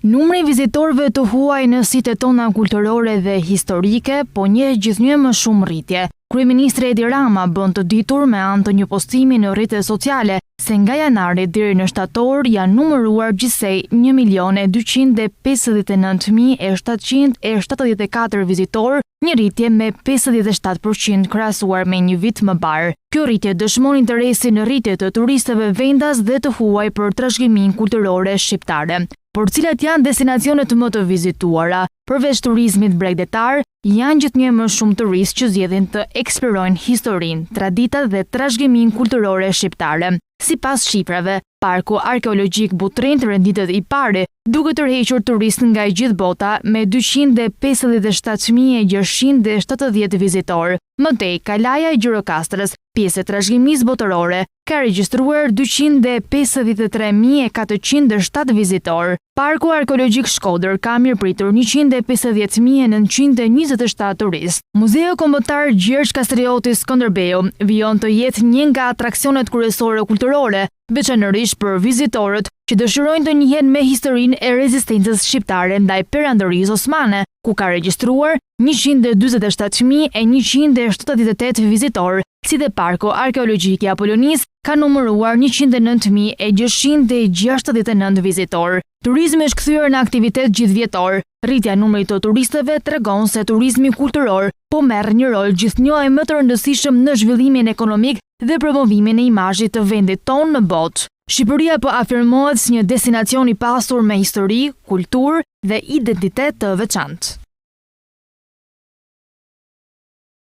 Numri i vizitorëve të huaj në sitet tona kulturore dhe historike po njeh gjithnjë më shumë rritje. Kryeministri Edi Rama bën të ditur me anë të një postimi në rrjetet sociale se nga janari deri në shtator janë numëruar gjithsej 1.259.774 vizitorë, një rritje me 57% krahasuar me një vit më parë. Kjo rritje dëshmon interesin në rritje të turistëve vendas dhe të huaj për trashëgiminë kulturore shqiptare. Por cilat janë destinacionet më të vizituara? Përveç turizmit bregdetar, janë gjithnjë më shumë turistë që zgjedhin të eksplorojnë historinë, traditat dhe trashëgiminë kulturore shqiptare. Sipas shifrave, Parku Arkeologjik Butrinj renditet i pari, duke tërhequr turistë nga gjithë bota me 257.670 vizitorë. Mëtej, Kalaja e Gjirokastrës, pjesë e trashëgimisë botërore, ka regjistruar 253.407 vizitorë. Parku Arkeologjik Shkodër ka mirëpritur 150.927 turistë. Muzeu Kombëtar Gjergj Kastrioti Skënderbeu vijon të jetë një nga atraksionet kryesore kulturore, veçanërisht për vizitorët që dëshirojnë të njihen me historinë e rezistencës shqiptare ndaj perandorisë osmane, ku ka regjistruar 147.178 vizitorë, si dhe Parku Arkeologjik i Apolonisë ka numëruar 109.669 vizitorë. Turizmi është kthyer në aktivitet gjithvjetor. Rritja e numrit të turistëve tregon se turizmi kulturor po merr një rol gjithnjë më të rëndësishëm në zhvillimin ekonomik dhe promovimin e imazhit të vendit tonë në botë. Shqipëria po afirmohet si një destinacion i pasur me histori, kulturë dhe identitet të veçantë.